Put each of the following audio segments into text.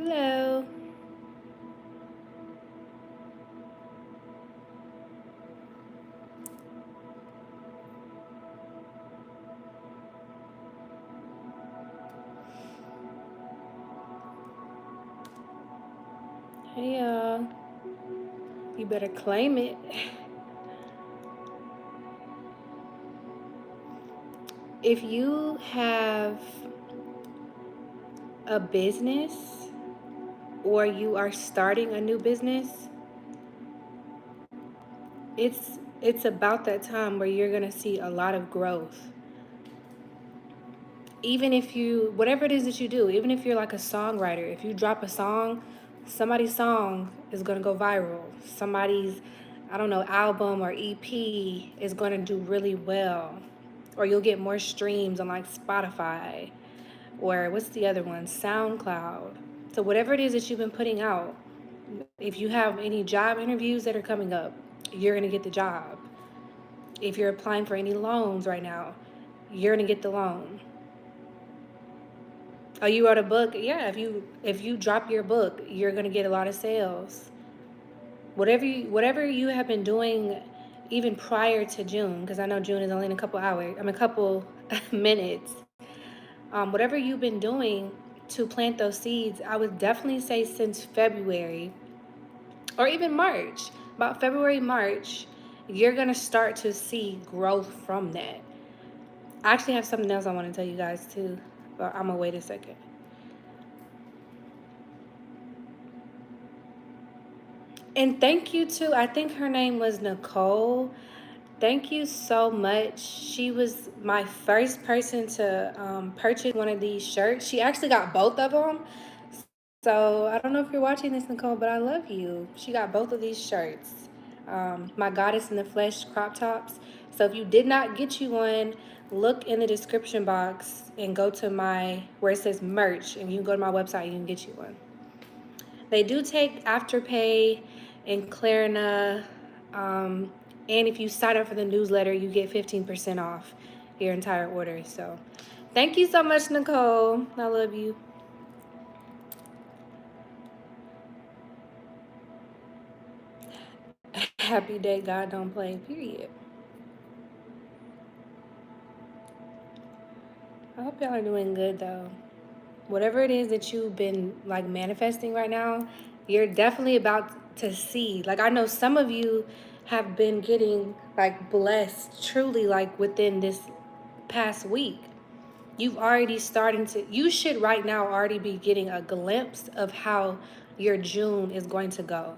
Hello. Hey, y'all. You better claim it. If you have a business or you are starting a new business, it's about that time where you're going to see a lot of growth. Even if you, whatever it is that you do, even if you're like a songwriter, if you drop a song, somebody's song is going to go viral. Somebody's, I don't know, album or EP is going to do really well. Or you'll get more streams on like Spotify, or what's the other one? SoundCloud. So whatever it is that you've been putting out, if you have any job interviews that are coming up, you're going to get the job. If you're applying for any loans right now, you're going to get the loan. Oh, you wrote a book? Yeah, if you drop your book, you're going to get a lot of sales. Whatever you have been doing even prior to June, because I know June is only in a couple hours, a couple minutes. Whatever you've been doing to plant those seeds, I would definitely say since February or even March, about February, March, you're going to start to see growth from that. I actually have something else I want to tell you guys too, but I'm going to wait a second. And thank you to, I think her name was Nicole. Thank you so much. She was my first person to purchase one of these shirts. She actually got both of them. So I don't know if you're watching this, Nicole, but I love you. She got both of these shirts. My Goddess in the Flesh crop tops. So if you did not get you one, look in the description box and go to my, where it says merch, and you can go to my website, you can get you one. They do take Afterpay and Klarna. And if you sign up for the newsletter, you get 15% off your entire order. So thank you so much, Nicole. I love you. Happy day, God don't play, period. I hope y'all are doing good though. Whatever it is that you've been like manifesting right now, you're definitely about to see. Like I know some of you have been getting like blessed truly like within this past week. You've already starting to, you should right now already be getting a glimpse of how your June is going to go.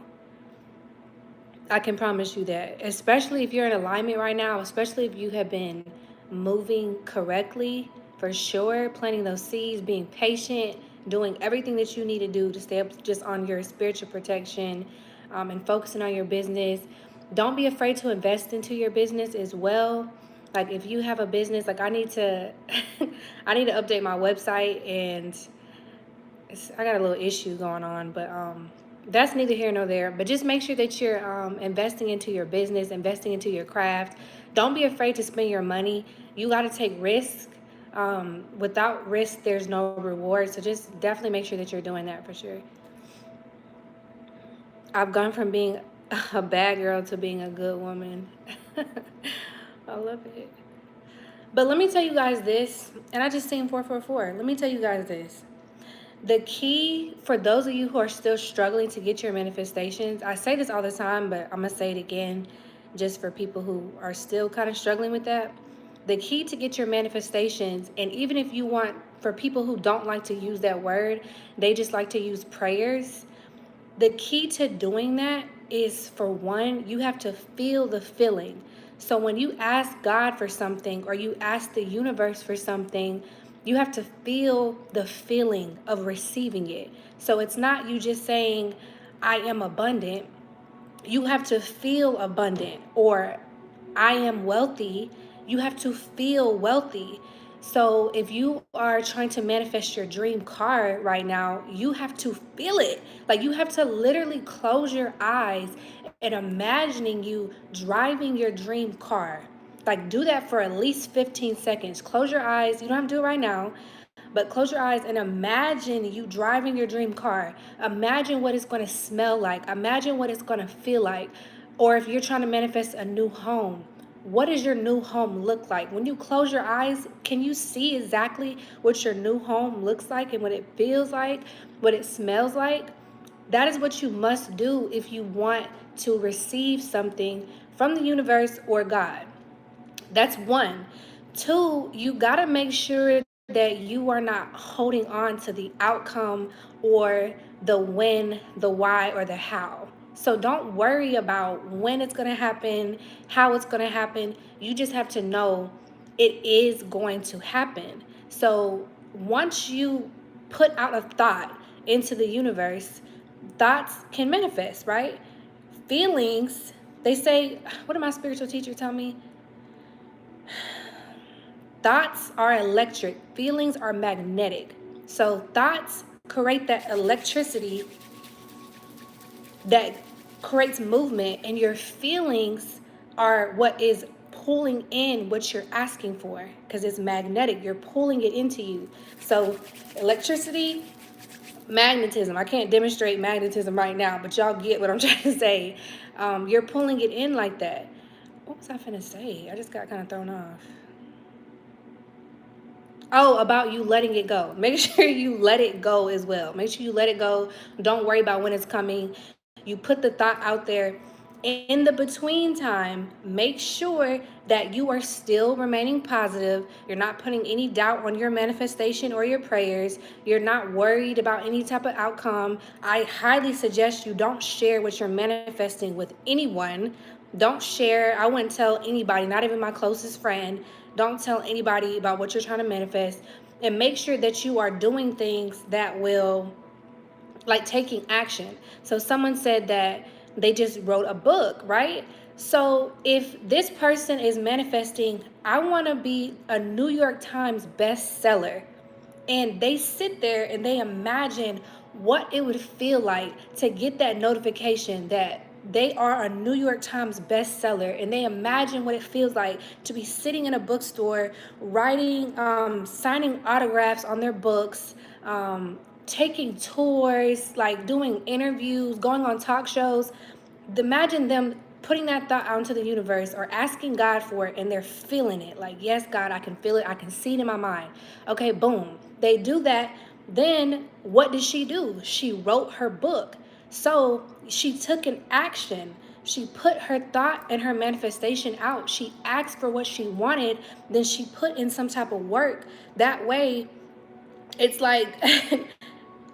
I can promise you that, especially if you're in alignment right now, especially if you have been moving correctly, for sure, planting those seeds, being patient, doing everything that you need to do to stay up just on your spiritual protection, and focusing on your business. Don't be afraid to invest into your business as well. Like if you have a business, like I need to, I need to update my website, and I got a little issue going on, but that's neither here nor there. But just make sure that you're investing into your business, investing into your craft. Don't be afraid to spend your money. You got to take risks. Without risk, there's no reward. So just definitely make sure that you're doing that for sure. I've gone from being a bad girl to being a good woman. I love it. But let me tell you guys this, and I just seen 444. Let me tell you guys this. The key for those of you who are still struggling to get your manifestations, I say this all the time, but I'm going to say it again just for people who are still kind of struggling with that. The key to get your manifestations, and even if you want, for people who don't like to use that word, they just like to use prayers. The key to doing that is, for one, you have to feel the feeling. So when you ask God for something or you ask the universe for something, you have to feel the feeling of receiving it. So it's not you just saying, I am abundant. You have to feel abundant, or I am wealthy. You have to feel wealthy. So if you are trying to manifest your dream car right now, you have to feel it. Like you have to literally close your eyes and imagining you driving your dream car. Like do that for at least 15 seconds. Close your eyes. You don't have to do it right now, But close your eyes and imagine you driving your dream car. Imagine what it's going to smell like. Imagine what it's going to feel like. Or if you're trying to manifest a new home, what does your new home look like? When you close your eyes, can you see exactly what your new home looks like and what it feels like, what it smells like? That is what you must do if you want to receive something from the universe or God. That's one. Two, you got to make sure that you are not holding on to the outcome or the when, the why, or the how. So don't worry about when it's going to happen, how it's going to happen. You just have to know it is going to happen. So once you put out a thought into the universe, thoughts can manifest, right? Feelings, they say, what did my spiritual teacher tell me? Thoughts are electric, feelings are magnetic. So thoughts create that electricity that creates movement, and your feelings are what is pulling in what you're asking for because it's magnetic. You're pulling it into you. So electricity, magnetism. I can't demonstrate magnetism right now, but y'all get what I'm trying to say. You're pulling it in like that. What was I finna say? I just got kind of thrown off. Oh, about you letting it go. Make sure you let it go as well. Make sure you let it go. Don't worry about when it's coming. You put the thought out there. In the between time, make sure that you are still remaining positive. You're not putting any doubt on your manifestation or your prayers. You're not worried about any type of outcome. I highly suggest you don't share what you're manifesting with anyone. Don't share. I wouldn't tell anybody, not even my closest friend. Don't tell anybody about what you're trying to manifest. And make sure that you are doing things that will, like taking action. So someone said that they just wrote a book, right? So if this person is manifesting, I want to be a New York Times bestseller, and they sit there and they imagine what it would feel like to get that notification that they are a New York Times bestseller, and they imagine what it feels like to be sitting in a bookstore writing, signing autographs on their books, taking tours, like doing interviews, going on talk shows. Imagine them putting that thought out into the universe or asking God for it, and they're feeling it. Like, yes, God, I can feel it. I can see it in my mind. Okay, boom. They do that. Then what did she do? She wrote her book. So she took an action. She put her thought and her manifestation out. She asked for what she wanted. Then she put in some type of work. That way, it's like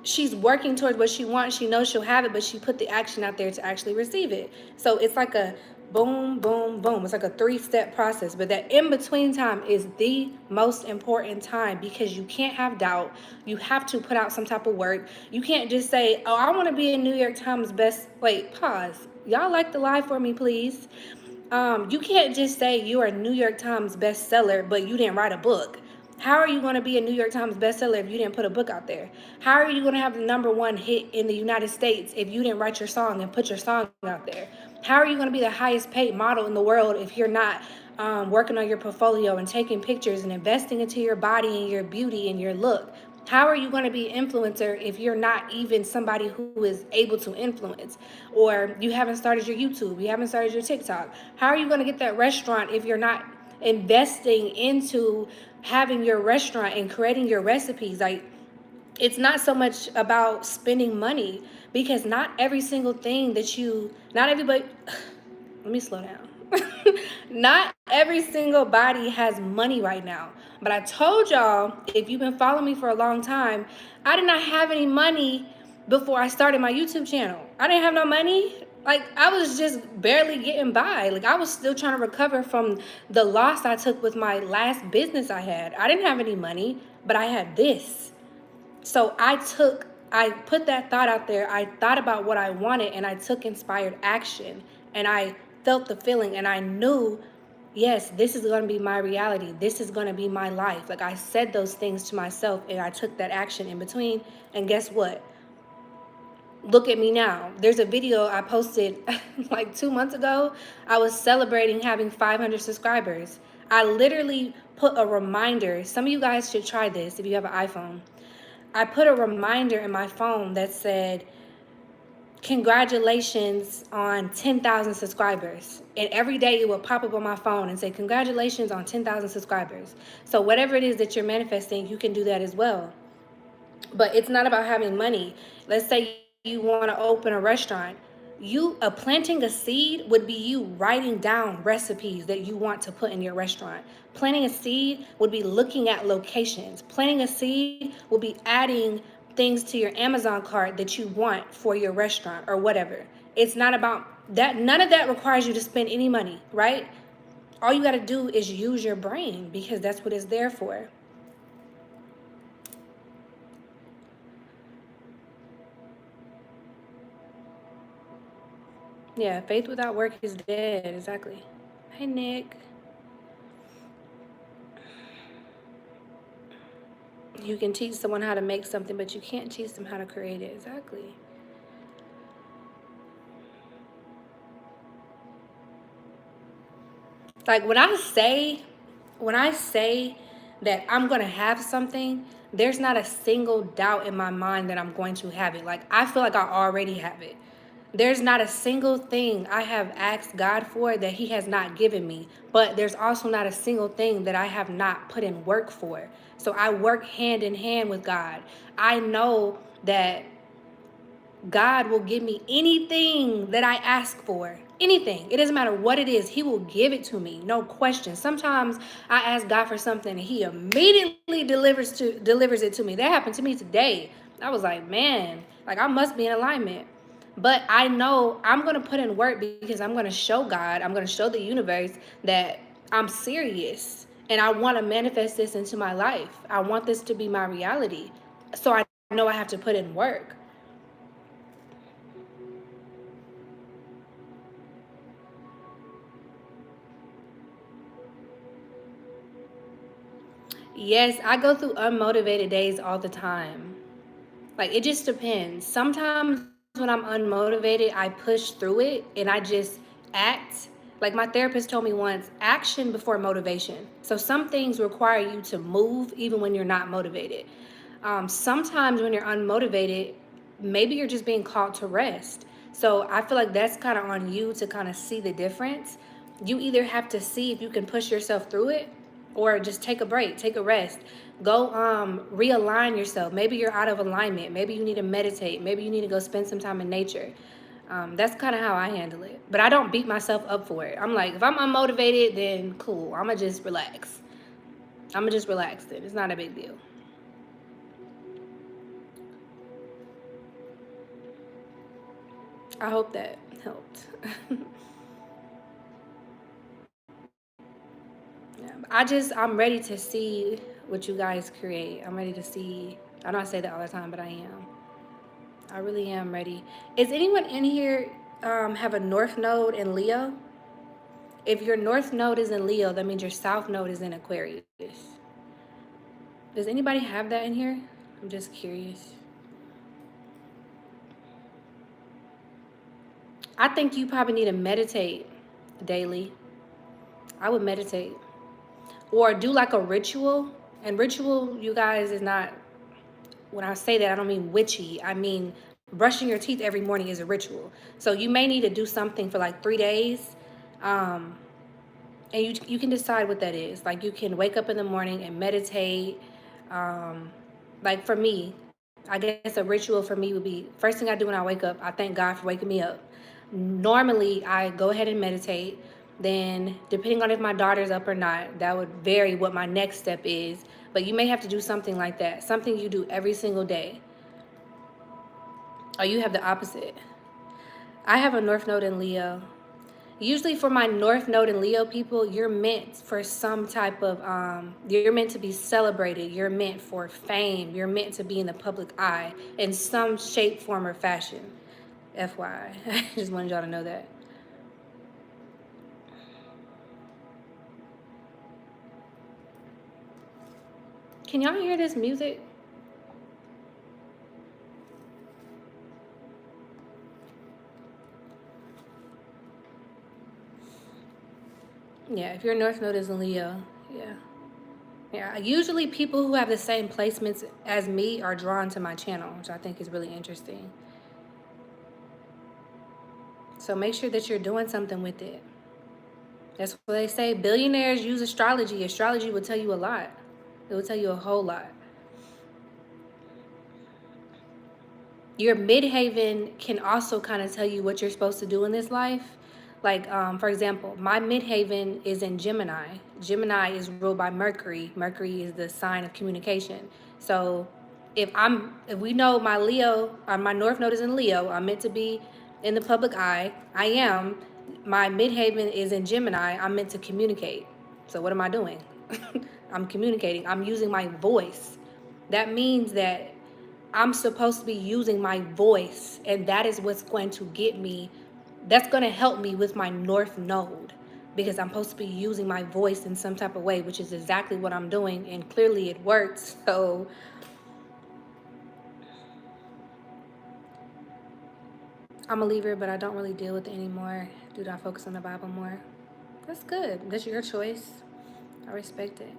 she's working towards what she wants. She knows she'll have it, but she put the action out there to actually receive it. So it's like a boom, boom, boom. It's like a 3-step process. But that in between time is the most important time, because you can't have doubt. You have to put out some type of work. You can't just say, oh, I want to be a New York Times best. Wait, pause. Y'all like the live for me, please. You can't just say you're a New York Times bestseller, but you didn't write a book. How are you going to be a New York Times bestseller if you didn't put a book out there? How are you going to have the #1 hit in the United States if you didn't write your song and put your song out there? How are you going to be the highest paid model in the world if you're not working on your portfolio and taking pictures and investing into your body and your beauty and your look? How are you going to be an influencer if you're not even somebody who is able to influence? Or you haven't started your YouTube, you haven't started your TikTok. How are you going to get that restaurant if you're not investing into having your restaurant and creating your recipes? Like, it's not so much about spending money, because not every single thing that not everybody, let me slow down. Not every single body has money right now. But I told y'all, if you've been following me for a long time, I did not have any money before I started my YouTube channel. I didn't have no money. Like, I was just barely getting by. Like, I was still trying to recover from the loss I took with my last business I had. I didn't have any money, but I had this. So I put that thought out there. I thought about what I wanted, and I took inspired action, and I felt the feeling, and I knew, yes, this is going to be my reality. This is going to be my life. Like, I said those things to myself, and I took that action in between. And guess what? Look at me now. There's a video I posted like 2 months ago. I was celebrating having 500 subscribers. I literally put a reminder. Some of you guys should try this if you have an iPhone. I put a reminder in my phone that said, congratulations on 10,000 subscribers. And every day it will pop up on my phone and say, congratulations on 10,000 subscribers. So whatever it is that you're manifesting, you can do that as well. But it's not about having money. Let's say you want to open a restaurant. Planting a seed would be you writing down recipes that you want to put in your restaurant. Planting a seed would be looking at locations. Planting a seed would be adding things to your Amazon cart that you want for your restaurant or whatever. It's not about that. None of that requires you to spend any money, right? All you got to do is use your brain, because that's what it's there for. Yeah, faith without work is dead. Exactly. Hey, Nick. You can teach someone how to make something, but you can't teach them how to create it. Exactly. Like when I say that I'm going to have something, there's not a single doubt in my mind that I'm going to have it. Like I feel like I already have it. There's not a single thing I have asked God for that he has not given me, but there's also not a single thing that I have not put in work for. So I work hand in hand with God. I know that God will give me anything that I ask for. Anything. It doesn't matter what it is. He will give it to me. No question. Sometimes I ask God for something and he immediately delivers it to me. That happened to me today. I was like, man, like I must be in alignment. But I know I'm going to put in work because I'm going to show God, I'm going to show the universe that I'm serious and I want to manifest this into my life. I want this to be my reality. So I know I have to put in work. Yes, I go through unmotivated days all the time. Like it just depends. Sometimes when I'm unmotivated, I push through it and I just act. Like my therapist told me once, action before motivation. So some things require you to move even when you're not motivated. Sometimes when you're unmotivated, maybe you're just being called to rest. So I feel like that's kind of on you to kind of see the difference. You either have to see if you can push yourself through it or just take a break, take a rest. Go realign yourself. Maybe you're out of alignment. Maybe you need to meditate. Maybe you need to go spend some time in nature. That's kind of how I handle it. But I don't beat myself up for it. I'm like, if I'm unmotivated, then cool. I'm going to just relax. I'm going to just relax then. It's not a big deal. I hope that helped. Yeah, I'm ready to see what you guys create. I'm ready to see. I know I say that all the time, but I am. I really am ready. Is anyone in here have a north node in Leo? If your north node is in Leo, that means your south node is in Aquarius. Does anybody have that in here? I'm just curious. I think you probably need to meditate daily. I would meditate. Or do like a ritual. And ritual, you guys, is not, when I say that, I don't mean witchy. I mean, brushing your teeth every morning is a ritual. So you may need to do something for like 3 days. Um, and you can decide what that is. Like you can wake up in the morning and meditate. Um, like for me, I guess a ritual for me would be first thing I do when I wake up, I thank God for waking me up. Normally, I go ahead and meditate. Then, depending on if my daughter's up or not, that would vary what my next step is. But you may have to do something like that, something you do every single day. Or you have the opposite. I have a North Node in Leo. Usually for my North Node and Leo people, you're meant for some type of, you're meant to be celebrated. You're meant for fame. You're meant to be in the public eye in some shape, form, or fashion. FYI. I just wanted y'all to know that. Can y'all hear this music? Yeah, if your North Node is in Leo, yeah. Yeah, usually people who have the same placements as me are drawn to my channel, which I think is really interesting. So make sure that you're doing something with it. That's what they say. Billionaires use astrology. Astrology will tell you a lot. It will tell you a whole lot. Your midhaven can also kind of tell you what you're supposed to do in this life. Like, for example, my midhaven is in Gemini. Gemini is ruled by Mercury. Mercury is the sign of communication. So if we know my Leo, my North Node is in Leo, I'm meant to be in the public eye. I am. My midhaven is in Gemini. I'm meant to communicate. So what am I doing? I'm communicating. I'm using my voice. That means that I'm supposed to be using my voice, and that is what's going to get me, that's going to help me with my North Node, because I'm supposed to be using my voice in some type of way, which is exactly what I'm doing, and clearly it works. So I'm a Libra, but I don't really deal with it anymore. Dude, I focus on the Bible more. That's good. That's your choice. I respect it.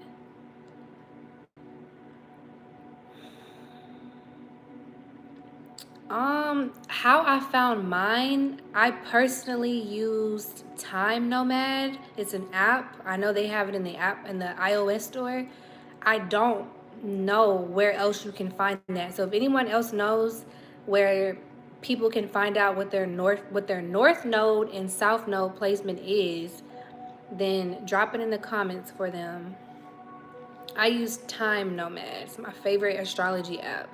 How I found mine, I personally used Time Nomad. It's an app. I know they have it in the app in the iOS store. I don't know where else you can find that. So if anyone else knows where people can find out what their north node and south node placement is, then drop it in the comments for them. I use Time Nomad. It's my favorite astrology app.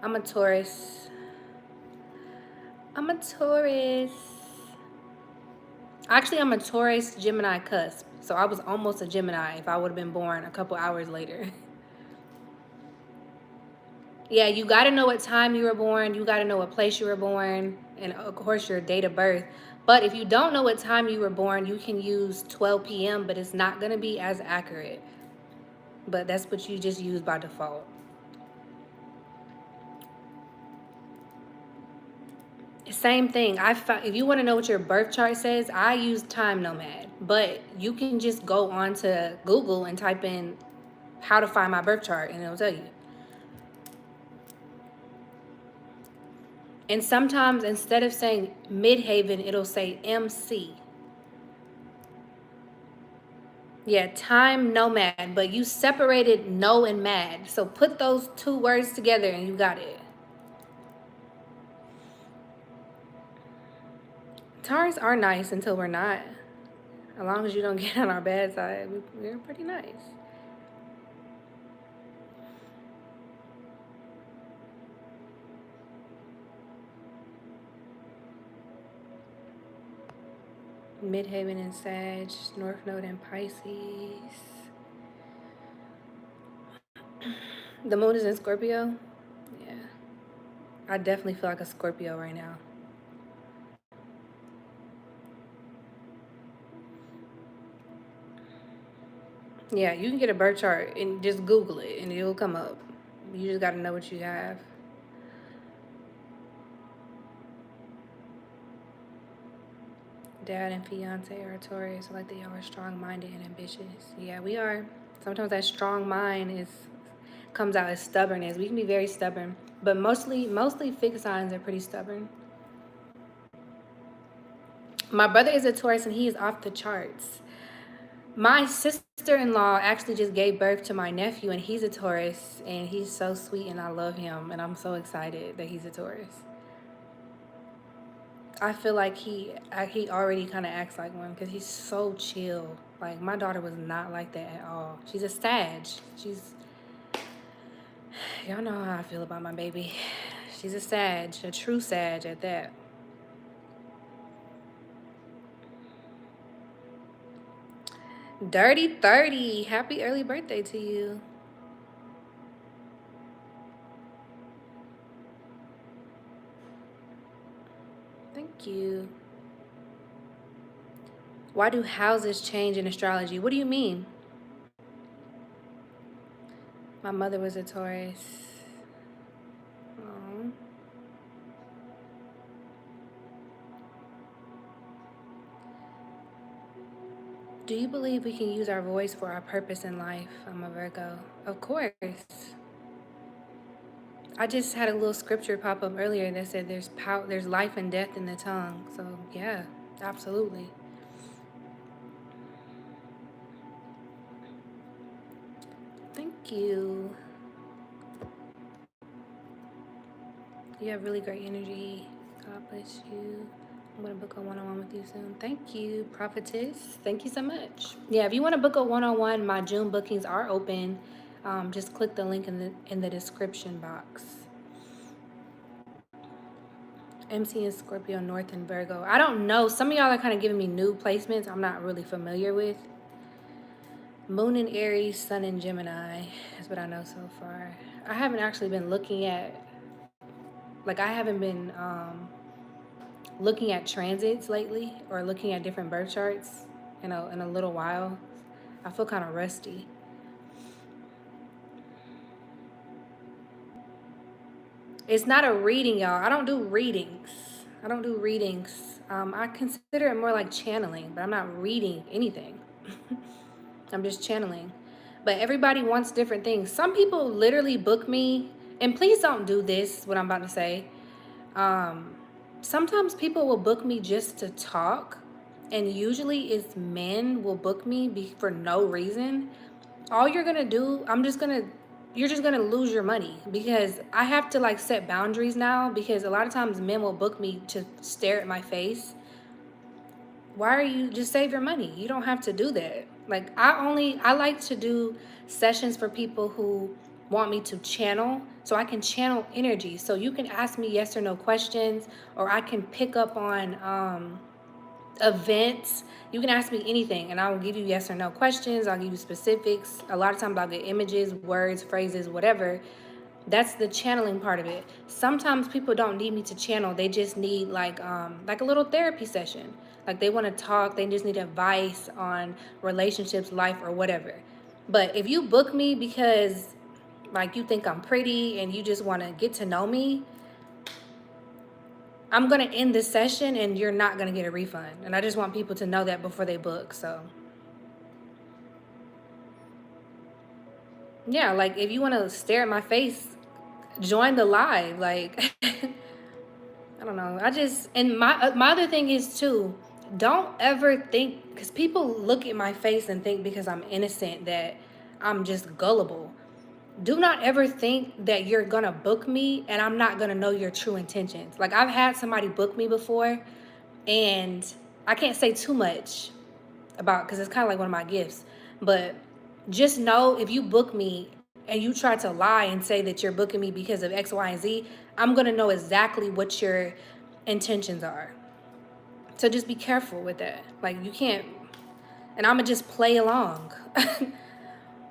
I'm a Taurus. I'm a Taurus. Actually, I'm a Taurus Gemini cusp. So I was almost a Gemini if I would have been born a couple hours later. Yeah, you got to know what time you were born. You got to know what place you were born. And of course, your date of birth. But if you don't know what time you were born, you can use 12 p.m., but it's not going to be as accurate. But that's what you just use by default. Same thing. If you want to know what your birth chart says, I use Time Nomad. But you can just go on to Google and type in how to find my birth chart, and it'll tell you. And sometimes instead of saying midhaven, it'll say MC. Yeah, Time Nomad, but you separated no and mad. So put those two words together and you got it. Taurus are nice until we're not. As long as you don't get on our bad side, we're pretty nice. Midhaven in Sag, North Node in Pisces. The moon is in Scorpio. Yeah. I definitely feel like a Scorpio right now. Yeah, you can get a birth chart and just Google it and it'll come up. You just got to know what you have. Dad and fiance are Taurus. I like that y'all are strong-minded and ambitious. Yeah, we are. Sometimes that strong mind comes out as stubbornness. We can be very stubborn, but mostly fixed signs are pretty stubborn. My brother is a Taurus and he is off the charts. My sister-in-law actually just gave birth to my nephew and he's a Taurus and he's so sweet and I love him and I'm so excited that he's a Taurus. I feel like he already kind of acts like one because he's so chill. Like my daughter was not like that at all. She's a Sag. Y'all know how I feel about my baby. She's a Sag, a true Sag at that. Dirty 30. Happy early birthday to you. Thank you. Why do houses change in astrology? What do you mean? My mother was a Taurus. Aww. Do you believe we can use our voice for our purpose in life? I'm a Virgo. Of course. I just had a little scripture pop up earlier that said there's power, there's life and death in the tongue. So yeah, absolutely. Thank you. You have really great energy. God bless you. I'm gonna book a one-on-one with you soon. Thank you, prophetess. Thank you so much. Yeah, if you want to book a one-on-one, my June bookings are open. Just click the link in the description box. MC and Scorpio, North and Virgo. I don't know. Some of y'all are kind of giving me new placements I'm not really familiar with. Moon in Aries, Sun in Gemini. That's what I know so far. I haven't actually been looking at, like, I haven't been looking at transits lately or looking at different birth charts in a little while. I feel kind of rusty. It's not a reading, y'all. I don't do readings. I consider it more like channeling, but I'm not reading anything. I'm just channeling. But everybody wants different things. Some people literally book me, and please don't do this, what I'm about to say. Sometimes people will book me just to talk, and usually it's men will book me for no reason. All you're gonna do, you're just gonna lose your money, because I have to like set boundaries now, because a lot of times men will book me to stare at my face. Why are you, just save your money? You don't have to do that. Like, I like to do sessions for people who want me to channel, so I can channel energy. So you can ask me yes or no questions, or I can pick up on events. You can ask me anything and I will give you yes or no questions. I'll give you specifics. A lot of times I'll get images, words, phrases, whatever. That's the channeling part of it. Sometimes people don't need me to channel. They just need like a little therapy session. Like, they want to talk, they just need advice on relationships, life, or whatever. But if you book me because like you think I'm pretty and you just want to get to know me, I'm going to end this session and you're not going to get a refund. And I just want people to know that before they book. So yeah, like, if you want to stare at my face, join the live. Like, I don't know. And my other thing is too, don't ever think, because people look at my face and think because I'm innocent that I'm just gullible. Do not ever think that you're gonna book me and I'm not gonna know your true intentions. Like, I've had somebody book me before, and I can't say too much about, because it's kind of like one of my gifts. But just know, if you book me and you try to lie and say that you're booking me because of X, Y, and Z, I'm gonna know exactly what your intentions are. So just be careful with that. Like, you can't, and I'm gonna just play along.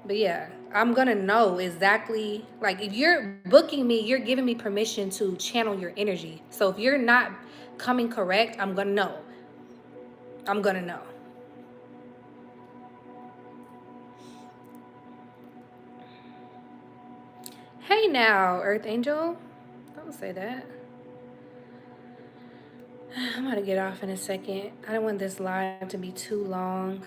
But yeah, I'm gonna know exactly, like, if you're booking me, you're giving me permission to channel your energy. So if you're not coming correct, I'm gonna know. I'm gonna know. Hey now, Earth Angel. Don't say that. I'm gonna get off in a second. I don't want this live to be too long.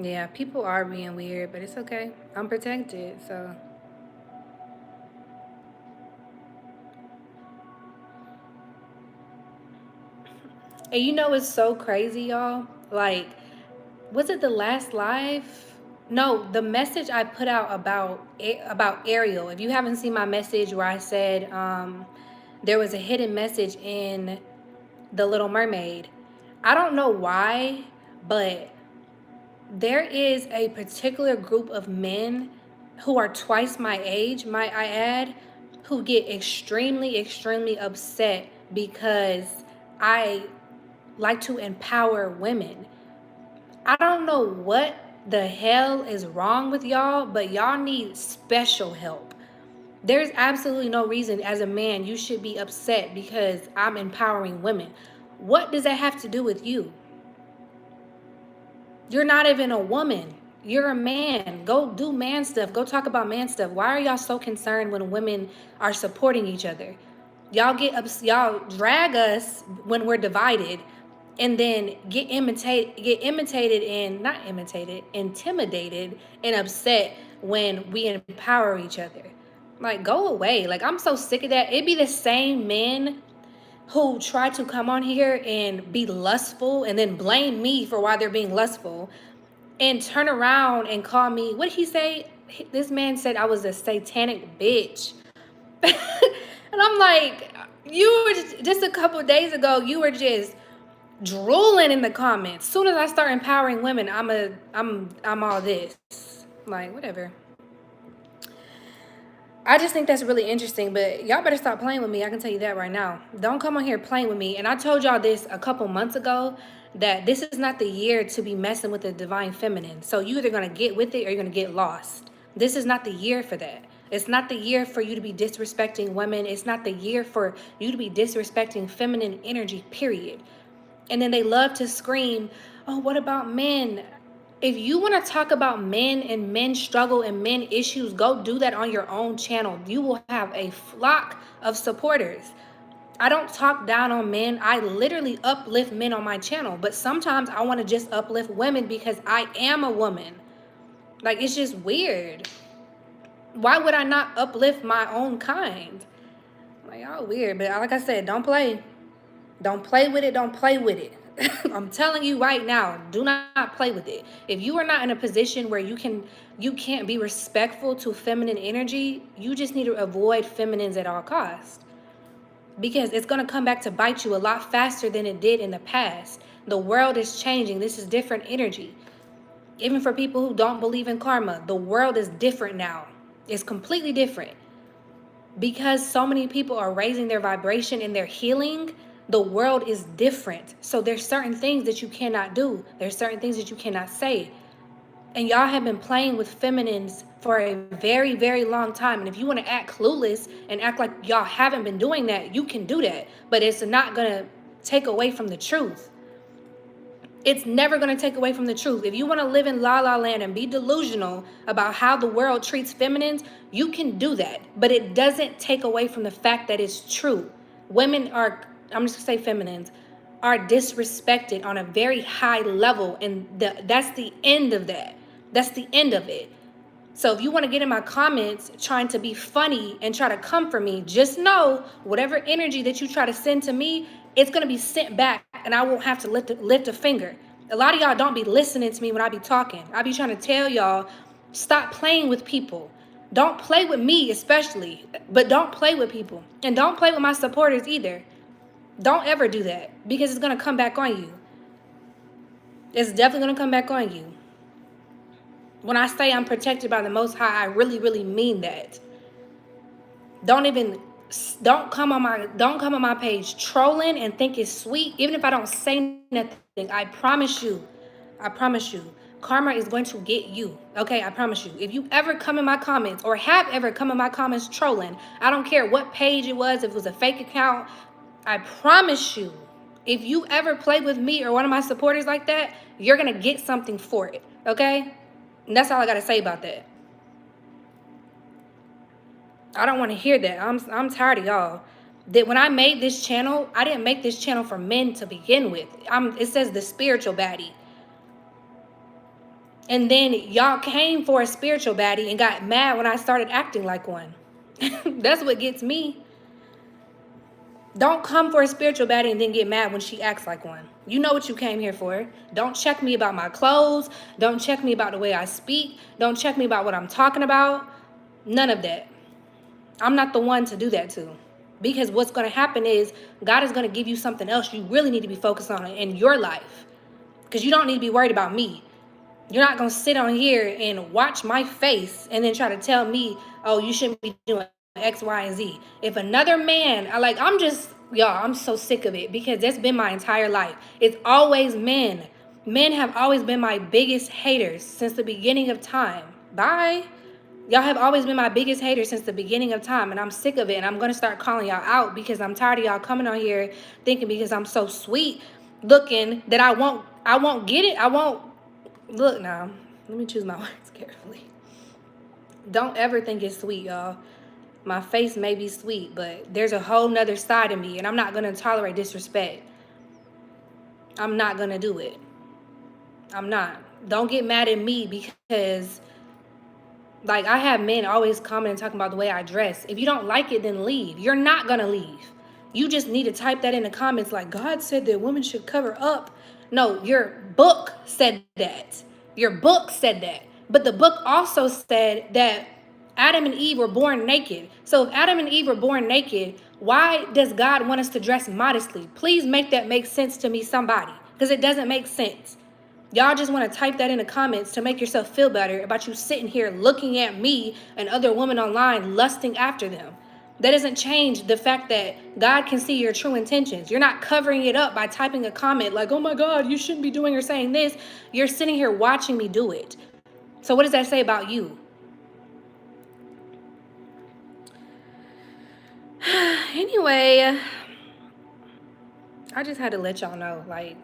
Yeah, people are being weird, but it's okay. I'm protected, so. And you know, it's so crazy, y'all. Like, was it the last live? No, the message I put out about Ariel. If you haven't seen my message where I said there was a hidden message in The Little Mermaid, I don't know why, but there is a particular group of men who are twice my age, might I add, who get extremely, extremely upset because I like to empower women. I don't know what the hell is wrong with y'all, but y'all need special help. There's absolutely no reason as a man you should be upset because I'm empowering women. What does that have to do with you? You're not even a woman. You're a man. Go do man stuff. Go talk about man stuff. Why are y'all so concerned when women are supporting each other? Y'all drag us when we're divided, and then get imitated and not imitated, intimidated and upset when we empower each other. Like, go away. Like, I'm so sick of that. It be the same men who try to come on here and be lustful and then blame me for why they're being lustful and turn around and call me, what did he say? This man said I was a satanic bitch. And I'm like, you were just a couple days ago, you were just drooling in the comments. Soon as I start empowering women, I'm all this. Like, whatever. I just think that's really interesting, but y'all better stop playing with me. I can tell you that right now. Don't come on here playing with me. And I told y'all this a couple months ago, that this is not the year to be messing with the divine feminine. So you either going to get with it or you're going to get lost. This is not the year for that. It's not the year for you to be disrespecting women. It's not the year for you to be disrespecting feminine energy, period. And then they love to scream, oh, what about men? If you want to talk about men and men's struggle and men issues, go do that on your own channel. You will have a flock of supporters. I don't talk down on men. I literally uplift men on my channel. But sometimes I want to just uplift women because I am a woman. Like, it's just weird. Why would I not uplift my own kind? Like, y'all weird. But like I said, don't play. Don't play with it. Don't play with it. I'm telling you right now, do not play with it. If you are not in a position where you can't be respectful to feminine energy, you just need to avoid feminines at all costs. Because it's going to come back to bite you a lot faster than it did in the past. The world is changing. This is different energy. Even for people who don't believe in karma, the world is different now. It's completely different. Because so many people are raising their vibration and their healing, the world is different. So there's certain things that you cannot do. There's certain things that you cannot say. And y'all have been playing with feminines for a very, very long time. And if you want to act clueless and act like y'all haven't been doing that, you can do that. But it's not going to take away from the truth. It's never going to take away from the truth. If you want to live in la la land and be delusional about how the world treats feminines, you can do that. But it doesn't take away from the fact that it's true. Women are, I'm just going to say feminines, are disrespected on a very high level. And that's the end of that. That's the end of it. So if you want to get in my comments trying to be funny and try to come for me, just know whatever energy that you try to send to me, it's going to be sent back and I won't have to lift a finger. A lot of y'all don't be listening to me when I be talking. I be trying to tell y'all, stop playing with people. Don't play with me especially, but don't play with people. And don't play with my supporters either. Don't ever do that because it's going to come back on you. It's definitely going to come back on you. When I say I'm protected by the Most High, I really, really mean that. Don't come on my page trolling and think it's sweet. Even if I don't say nothing, I promise you, karma is going to get you. Okay, I promise you. If you ever come in my comments or have ever come in my comments trolling, I don't care what page it was, if it was a fake account, I promise you, if you ever play with me or one of my supporters like that, you're gonna get something for it. Okay? And that's all I gotta say about that. I don't want to hear that. I'm tired of y'all. That when I made this channel, I didn't make this channel for men to begin with. It says the spiritual baddie. And then y'all came for a spiritual baddie and got mad when I started acting like one. That's what gets me. Don't come for a spiritual baddie and then get mad when she acts like one. You know what you came here for. Don't check me about my clothes. Don't check me about the way I speak. Don't check me about what I'm talking about. None of that. I'm not the one to do that to. Because what's going to happen is God is going to give you something else you really need to be focused on in your life. Because you don't need to be worried about me. You're not going to sit on here and watch my face and then try to tell me, oh, you shouldn't be doing X, Y, and Z. If another man, I'm so sick of it because that's been my entire life. It's always men. Men have always been my biggest haters since the beginning of time. Bye. Y'all have always been my biggest haters since the beginning of time, and I'm sick of it, and I'm going to start calling y'all out because I'm tired of y'all coming on here thinking because I'm so sweet looking that I won't get it. I won't. Look now. Let me choose my words carefully. Don't ever think it's sweet, y'all. My face may be sweet, but there's a whole nother side of me, and I'm not gonna tolerate disrespect. I'm not gonna do it. I'm not. Don't get mad at me because, like, I have men always commenting talking about the way I dress. If you don't like it, then leave. You're not gonna leave. You just need to type that in the comments like, God said that women should cover up. No, your book said that. Your book said that. But the book also said that Adam and Eve were born naked. So if Adam and Eve were born naked, why does God want us to dress modestly? Please make that make sense to me, somebody, because it doesn't make sense. Y'all just want to type that in the comments to make yourself feel better about you sitting here looking at me and other women online lusting after them. That doesn't change the fact that God can see your true intentions. You're not covering it up by typing a comment like, oh my God, you shouldn't be doing or saying this. You're sitting here watching me do it. So what does that say about you? Anyway, I just had to let y'all know, like,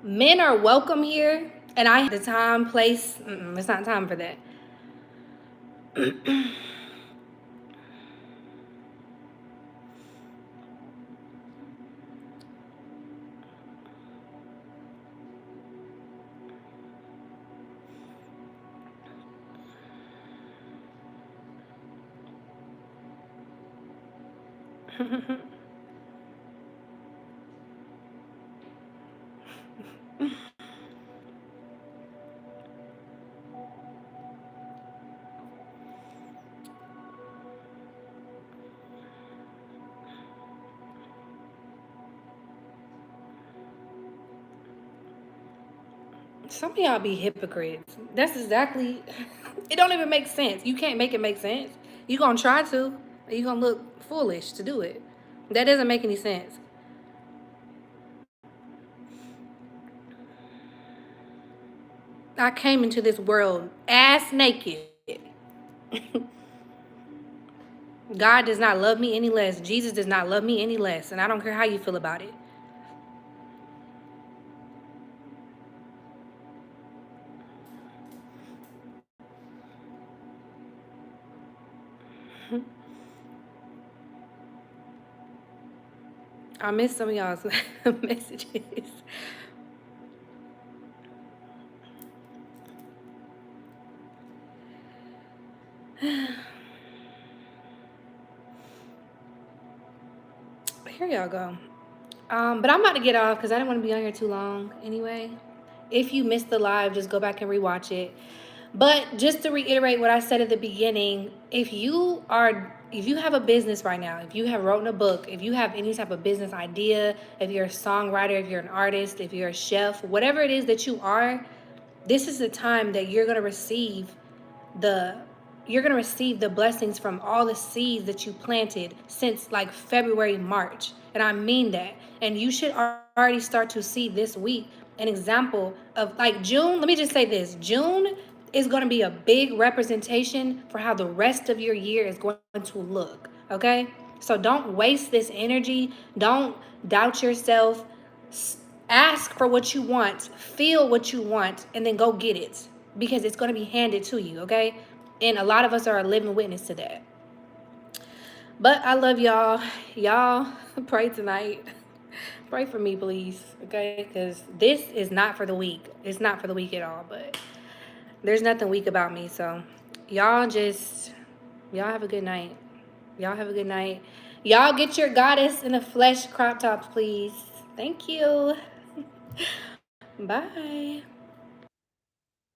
men are welcome here, and I have the time, place. It's not time for that. Some of y'all be hypocrites. That's exactly. It don't even make sense. You can't make it make sense. You gonna try to. You gonna look foolish to do it. That doesn't make any sense. I came into this world ass naked. God does not love me any less. Jesus does not love me any less. And I don't care how you feel about it. I missed some of y'all's messages. Here y'all go. But I'm about to get off because I didn't want to be on here too long anyway. If you missed the live, just go back and rewatch it. But just to reiterate what I said at the beginning, if you have a business right now, if you have written a book, if you have any type of business idea, if you're a songwriter, if you're an artist, if you're a chef, whatever it is that you are, this is the time that the you're going to receive the blessings from all the seeds that you planted since like February, March. And I mean that. And you should already start to see this week an example of, like, June. Let me just say this. June is going to be a big representation for how the rest of your year is going to look. Okay? So don't waste this energy. Don't doubt yourself. Ask for what you want, feel what you want, and then go get it, because it's going to be handed to you, okay? And a lot of us are a living witness to that. But I love y'all. Y'all pray tonight. Pray for me, please, okay? Because this is not for the weak. It's not for the weak at all, but there's nothing weak about me. So y'all have a good night. Y'all have a good night. Y'all get your goddess in the flesh crop tops, please. Thank you. Bye.